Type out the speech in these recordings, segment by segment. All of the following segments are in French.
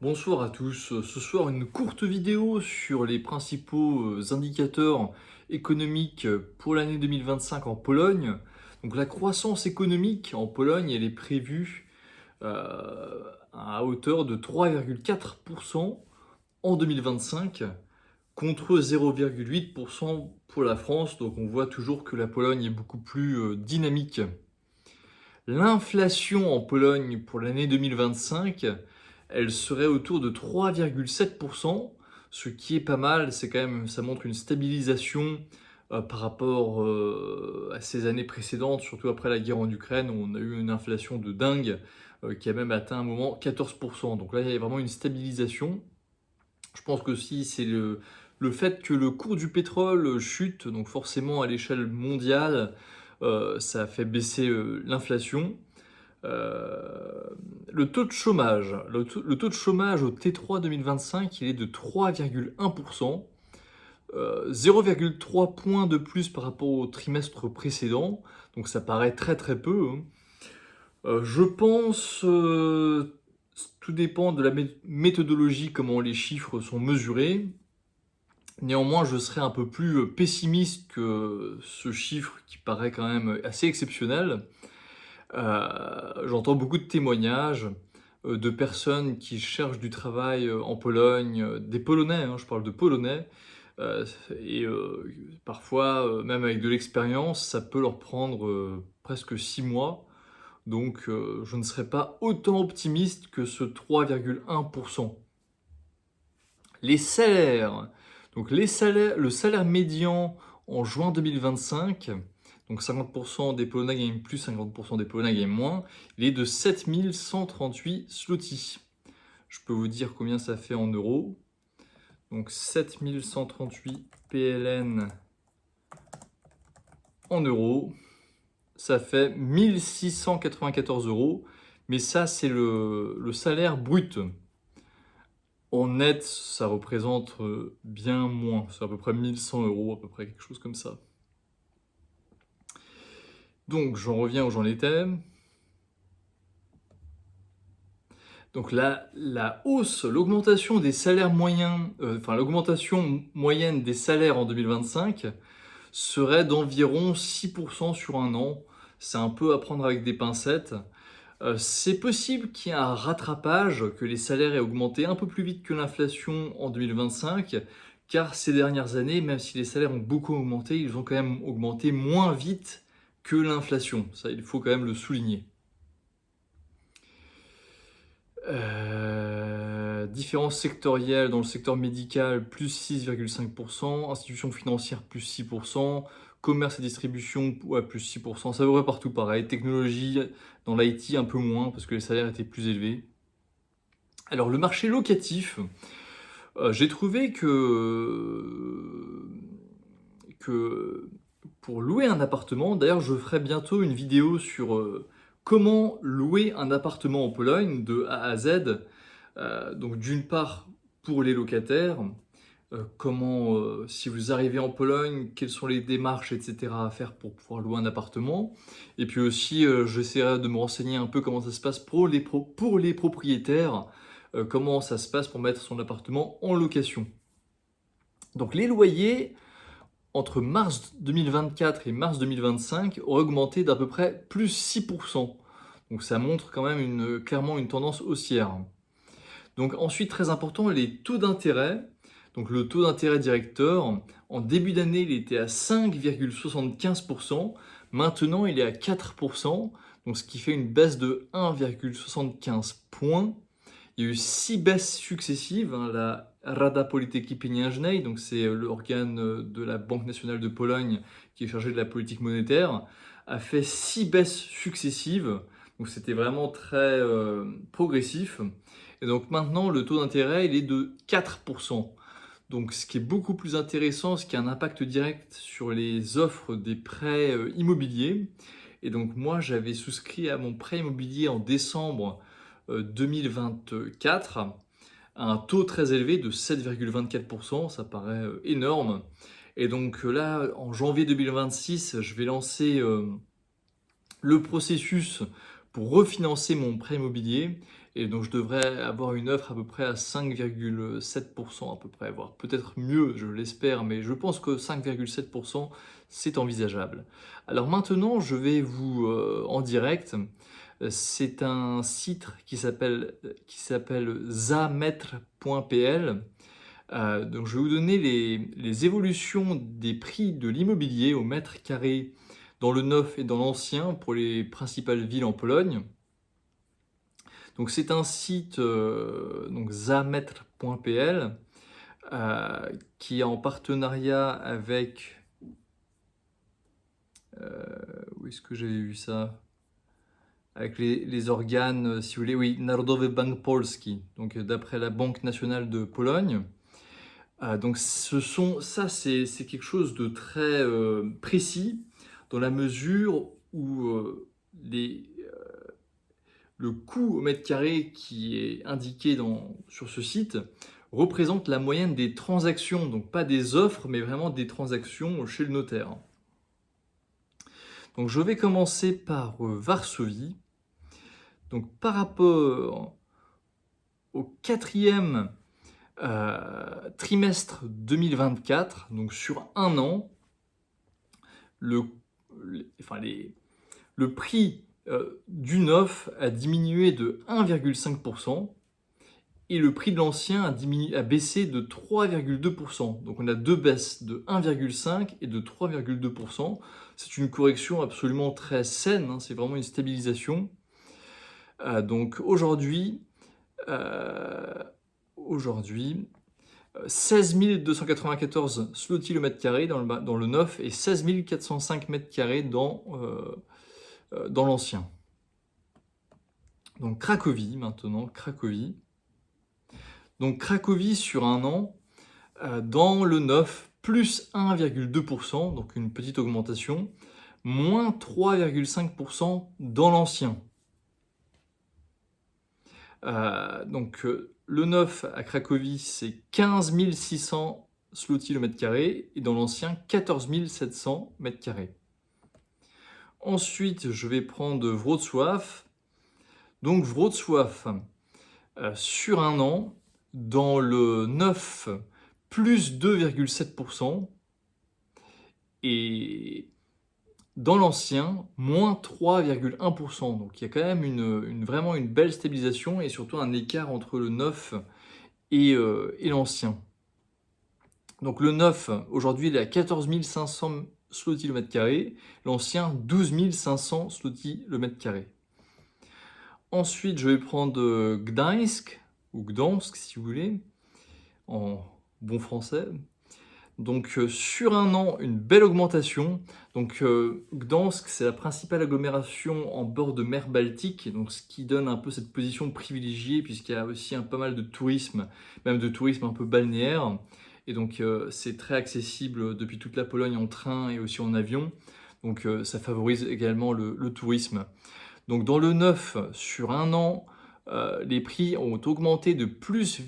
Bonsoir à tous. Ce soir, une courte vidéo sur les principaux indicateurs économiques pour l'année 2025 en Pologne. Donc la croissance économique en Pologne, elle est prévue à hauteur de 3,4% en 2025 contre 0,8% pour la France. Donc on voit toujours que la Pologne est beaucoup plus dynamique. L'inflation en Pologne pour l'année 2025, elle serait autour de 3,7%, ce qui est pas mal. C'est quand même, ça montre une stabilisation par rapport à ces années précédentes, surtout après la guerre en Ukraine, où on a eu une inflation de dingue qui a même atteint un moment 14%. Donc là, il y a vraiment une stabilisation. Je pense que si c'est le fait que le cours du pétrole chute, donc forcément à l'échelle mondiale, ça a fait baisser l'inflation. Euh, le taux de chômage, le taux de chômage au T3 2025, il est de 3,1%, 0,3 points de plus par rapport au trimestre précédent, donc ça paraît très très peu, hein. Je pense, tout dépend de la méthodologie, comment les chiffres sont mesurés. Néanmoins, je serais un peu plus pessimiste que ce chiffre qui paraît quand même assez exceptionnel. J'entends beaucoup de témoignages de personnes qui cherchent du travail en Pologne, des Polonais, hein, je parle de Polonais, euh, et parfois, même avec de l'expérience, ça peut leur prendre presque 6 mois. Donc, je ne serais pas autant optimiste que ce 3,1%. Les salaires. Donc le salaire médian en juin 2025, donc 50% des Polonais gagnent plus, 50% des Polonais gagnent moins, il est de 7138 zloty. Je peux vous dire combien ça fait en euros. Donc 7138 PLN en euros, ça fait 1694 euros, mais ça c'est le salaire brut. En net, ça représente bien moins. C'est à peu près 1100 euros, à peu près quelque chose comme ça. Donc, j'en reviens où j'en étais. Donc, la hausse, l'augmentation des salaires moyens, l'augmentation moyenne des salaires en 2025 serait d'environ 6% sur un an. C'est un peu à prendre avec des pincettes. C'est possible qu'il y ait un rattrapage, que les salaires aient augmenté un peu plus vite que l'inflation en 2025, car ces dernières années, même si les salaires ont beaucoup augmenté, ils ont quand même augmenté moins vite que l'inflation. Ça, il faut quand même le souligner. Différences sectorielles dans le secteur médical, plus 6,5%, institutions financières, plus 6%, commerce et distribution, ouais, plus 6%, ça devrait partout pareil, technologie, dans l'IT un peu moins, parce que les salaires étaient plus élevés. Alors le marché locatif, j'ai trouvé que pour louer un appartement, d'ailleurs je ferai bientôt une vidéo sur comment louer un appartement en Pologne de A à Z. Donc d'une part pour les locataires, comment, si vous arrivez en Pologne, quelles sont les démarches, etc. à faire pour pouvoir louer un appartement. Et puis aussi, j'essaierai de me renseigner un peu comment ça se passe pour les propriétaires, comment ça se passe pour mettre son appartement en location. Donc les loyers, entre mars 2024 et mars 2025, ont augmenté d'à peu près plus 6%. Donc ça montre quand même clairement une tendance haussière. Donc ensuite, très important, les taux d'intérêt. Donc le taux d'intérêt directeur, en début d'année, il était à 5,75%. Maintenant, il est à 4%. Donc ce qui fait une baisse de 1,75 points. Il y a eu 6 baisses successives, hein. La Rada Polityki Pieniężnej, donc c'est l'organe de la Banque nationale de Pologne qui est chargé de la politique monétaire, a fait 6 baisses successives. Donc c'était vraiment très progressif. Et donc maintenant, le taux d'intérêt, il est de 4%. Donc ce qui est beaucoup plus intéressant, ce qui a un impact direct sur les offres des prêts immobiliers. Et donc moi, j'avais souscrit à mon prêt immobilier en décembre 2024 à un taux très élevé de 7,24%. Ça paraît énorme. Et donc là, en janvier 2026, je vais lancer le processus pour refinancer mon prêt immobilier. Et donc je devrais avoir une offre à peu près à 5,7% à peu près, voire peut-être mieux, je l'espère, mais je pense que 5,7% c'est envisageable. Alors maintenant, je vais vous en direct. C'est un site qui s'appelle zametre.pl. Donc je vais vous donner les évolutions des prix de l'immobilier au mètre carré dans le neuf et dans l'ancien pour les principales villes en Pologne. Donc c'est un site donc zametre.pl qui est en partenariat avec où est-ce que j'avais vu ça? Avec les organes, si vous voulez, oui, Narodowy Bank Polski, donc d'après la Banque nationale de Pologne. Donc c'est quelque chose de très précis dans la mesure où le coût au mètre carré qui est indiqué sur ce site représente la moyenne des transactions, donc pas des offres, mais vraiment des transactions chez le notaire. Donc je vais commencer par Varsovie. Donc par rapport au quatrième trimestre 2024, donc sur un an, le prix du neuf a diminué de 1,5% et le prix de l'ancien a baissé de 3,2%. Donc on a deux baisses de 1,5 et de 3,2%. C'est une correction absolument très saine, hein, c'est vraiment une stabilisation. Donc aujourd'hui, 16 294 zloty le mètre carré dans le neuf et 16 405 mètres carrés dans l'ancien. Donc Cracovie maintenant, Cracovie. Donc Cracovie sur un an, dans le neuf, plus 1,2%, donc une petite augmentation, moins 3,5% dans l'ancien. Donc le neuf à Cracovie, c'est 15 600 zloty le mètre carré, et dans l'ancien, 14 700 mètres carrés. Ensuite, je vais prendre Wrocław. Donc Wrocław, sur un an, dans le neuf, plus 2,7%, et dans l'ancien, moins 3,1%. Donc il y a quand même vraiment une belle stabilisation et surtout un écart entre le neuf et l'ancien. Donc le neuf, aujourd'hui, il est à 14 500 zloty le mètre carré, l'ancien 12 500 zloty le mètre carré. Ensuite, je vais prendre Gdańsk, ou Gdansk si vous voulez, en bon français. Donc sur un an, une belle augmentation. Donc Gdansk, c'est la principale agglomération en bord de mer Baltique, donc ce qui donne un peu cette position privilégiée puisqu'il y a aussi pas mal de tourisme, même de tourisme un peu balnéaire. Et donc c'est très accessible depuis toute la Pologne en train et aussi en avion. Donc ça favorise également le tourisme. Donc dans le neuf, sur un an, les prix ont augmenté de plus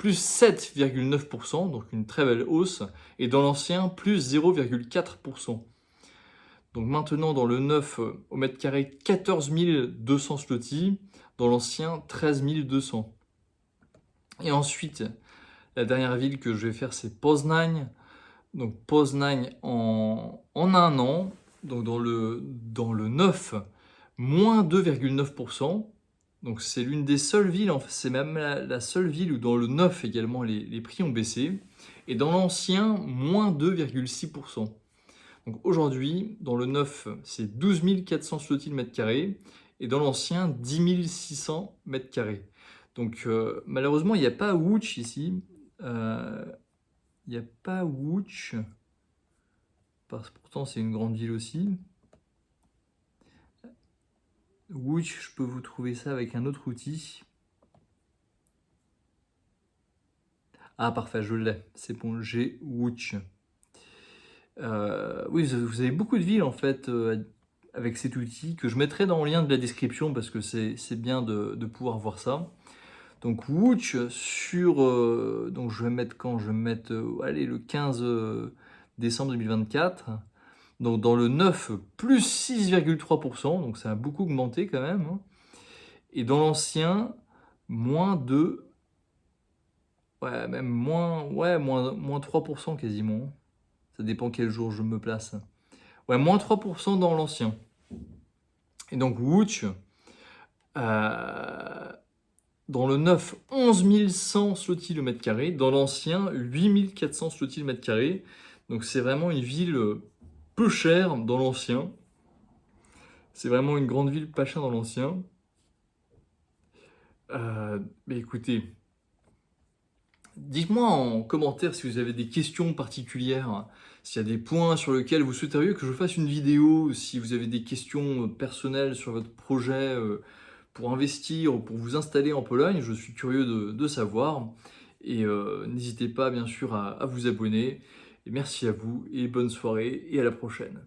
7,9%, donc une très belle hausse, et dans l'ancien, plus 0,4%. Donc maintenant, dans le neuf, au mètre carré, 14 200 zloty, dans l'ancien, 13 200. Et ensuite, la dernière ville que je vais faire, c'est Poznań. Donc Poznań, en un an, donc dans le neuf, moins 2,9%. Donc c'est l'une des seules villes, en fait, c'est même la seule ville où dans le neuf également les prix ont baissé. Et dans l'ancien, moins 2,6%. Donc aujourd'hui, dans le neuf, c'est 12 400 zloty le mètre carré. Et dans l'ancien, 10 600 mètres carrés. Donc malheureusement, il n'y a pas Łódź ici. Il n'y a pas Łódź. Pourtant, c'est une grande ville aussi. Łódź, je peux vous trouver ça avec un autre outil. Ah, parfait, je l'ai. C'est bon, j'ai Łódź. Oui, vous avez beaucoup de villes en fait avec cet outil que je mettrai dans le lien de la description parce que c'est bien de pouvoir voir ça. Donc Łódź sur... donc je vais mettre quand? Je vais mettre allez, le 15 décembre 2024. Donc dans le neuf, plus 6,3%, donc ça a beaucoup augmenté quand même. Hein. Et dans l'ancien, moins de... Ouais, même moins, ouais, moins 3% quasiment. Ça dépend quel jour je me place. Ouais, moins 3% dans l'ancien. Et donc Wooch, dans le neuf, 11 100 zloty le mètre carré. Dans l'ancien, 8 400 zloty le mètre carré. Donc c'est vraiment une ville peu chère dans l'ancien. C'est vraiment une grande ville pas chère dans l'ancien. Mais écoutez, dites-moi en commentaire si vous avez des questions particulières, s'il y a des points sur lesquels vous souhaiteriez que je fasse une vidéo, si vous avez des questions personnelles sur votre projet pour investir ou pour vous installer en Pologne, je suis curieux de savoir. Et n'hésitez pas bien sûr à vous abonner. Et merci à vous et bonne soirée et à la prochaine.